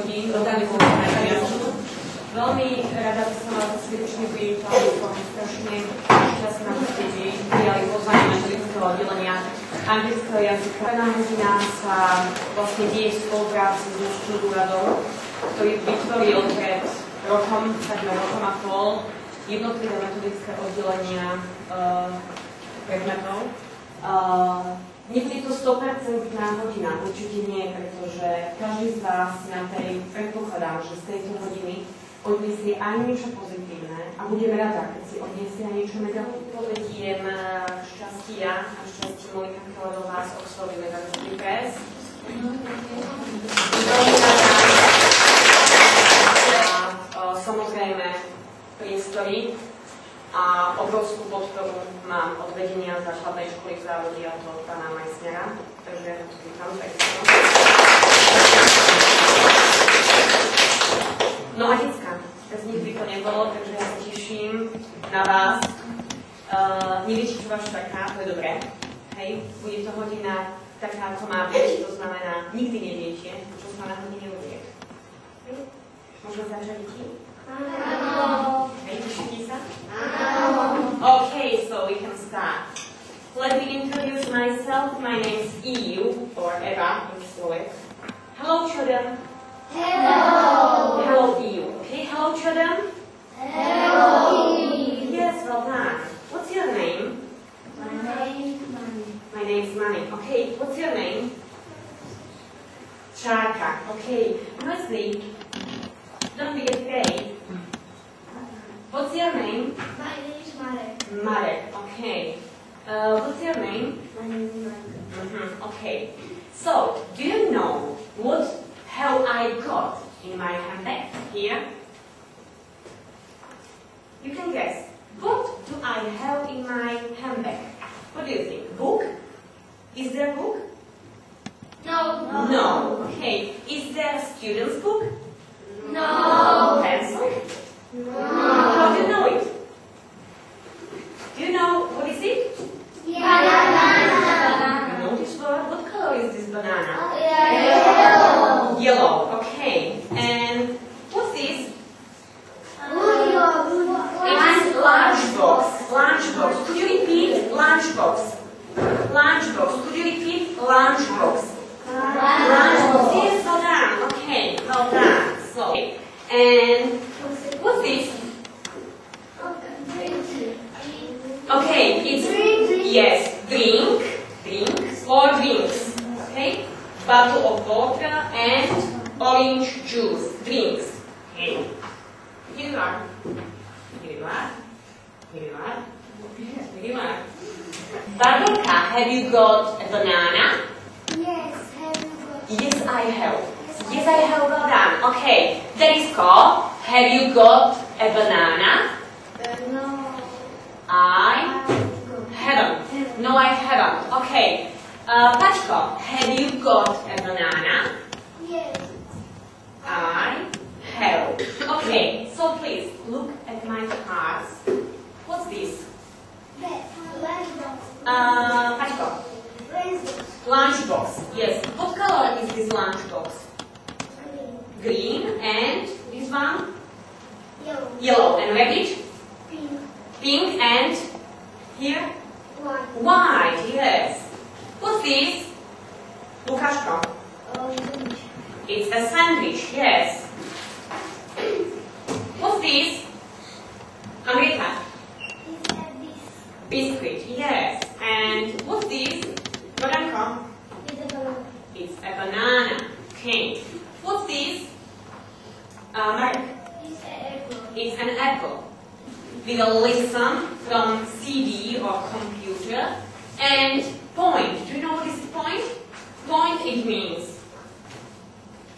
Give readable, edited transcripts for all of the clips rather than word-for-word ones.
hodín organizované jazyku. Veľmi rada by som vás srdečne privítala, som strašne šťastná, že ste prijali pozvanie metodického oddelenia anglického jazyka. Prvná hodina sa vlastne deje v spolupráci s Mestským úradom, ktorý vytvoril pred rokom, takmer rokom a pol, jednotlivé metodické oddelenia predmetov. Nebude to 100% hodina, určite nie, pretože každý z vás na tej, predpokladám, že z tejto hodiny odniesie aj niečo pozitívne a budem rada, keď si odniesie aj niečo negatívne. Povediem šťastí ja a šťastí Monika Kellerová z Oxford University Press. Samozrejme priestory a obrovskú podporu mám od vedenia základnej školy v Závodi a to od pána Majsnera, takže vítam takisto. No a decka, bez nich by to nebolo, takže ja sa teším na vás. Neviete, čo vás čaká, to je dobré. Hej, bude to hodina taká, ako má byť, to znamená, nikdy neviete, čo sa na hodine udeje. Môžeme začať deti? Áno. Hej, tešíte sa? Áno. Okay, so we can start. Let me introduce myself. My name is Iu, or Eva in Slovak. Hello, children. Hello. Hello, Iu. Okay, hello, children. Hello. Yes, well done. What's your name? My name is Mani. My name is Mani. Okay, what's your name? Chaka. Okay, honestly, don't be afraid. What's your name? My name is Marek. Marek. Okay. What's your name? My name is Marek. Okay. So, do you know what have I got in my handbag here? You can guess. What do I have in my handbag? What do you think? Book? Is there a book? No. No. Okay. Is there a student's book? No. Pencil? No. How do you know it? Do you know what is it? Banana. Notice what color is this banana? Yellow. Yellow. Okay. And what's this? It is lunchbox. Lunchbox. Could you repeat? Lunchbox. Lunchbox. Could you repeat? Lunchbox. Lunchbox. Yes, well done. Okay, well done. So, and what's this? Okay, it's yes, drink or drinks. Okay, bottle of vodka and orange juice. Drinks. Okay. Here you are. Here you are. Here you are. Here you are. Barbarka, have you got a banana? Yes, have you got? Yes, I have. Yes, I have. Well done. Okay. Derisko, have you got a banana? No. I haven't. No, I haven't. Okay. Pačko, have you got a banana? Yes. I have. Okay. So please look at my cards. What's this? Pačko. Lunchbox. Yes. What color is this lunchbox? Green. And this one? Yellow. Yellow. And rabbit? Pink. Pink. And here? White. White. Yes. What's this? Lukashko. Orange. It's a sandwich. Yes. What's this? Amrita. Is that this? Biscuit. Yes. And what's this? Baranko. Is a balloon. It's a banana. Okay. What's this? Mark. Is an apple. It's an apple. We will listen from CD or computer and point. Do you know what is point? Point it means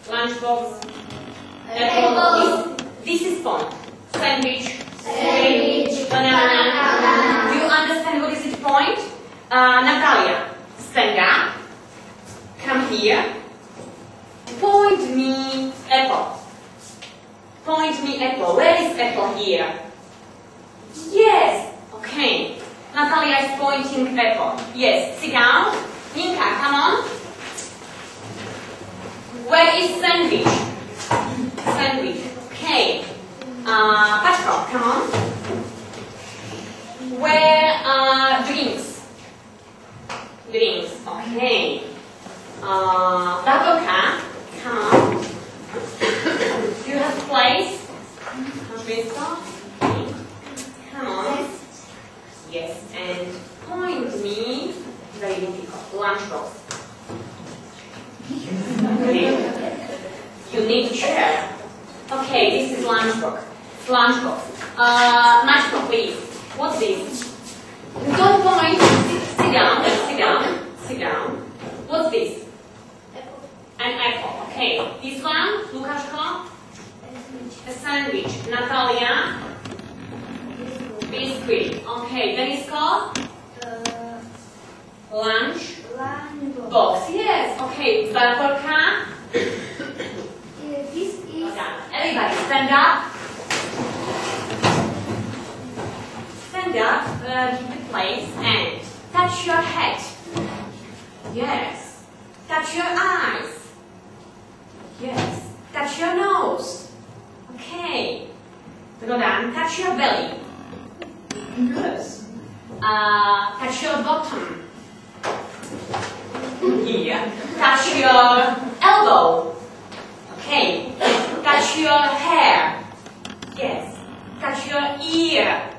lunchbox. Apple. This is point. Sandwich. Banana. Do you understand what is it point? Natalia, stand up. Come here. Point me apple. Point me apple. Where is apple here? Yes. Okay. Natalia is pointing apple. Yes. Sit down. Ninka, come on. Where is sandwich? there. Okay, this is lunchbox. Lunchbox. Matchbox, please. What's this? Don't point. Sit down. Sit down. Sit down. What's this? Apple. An apple. Okay. This one, Lukáško? A sandwich. Natalia? Biscuit. Okay. Denisko? Lunch. Box. Yes. Okay. Barborka? This is Everybody, stand up. Stand up, keep the place, and touch your head. Yes. Touch your eyes. Yes. Touch your nose. Okay. Rodan, touch your belly. Good. Touch your bottom. Here. Touch your elbow. Okay. Touch your hair. Yes. Touch your ear.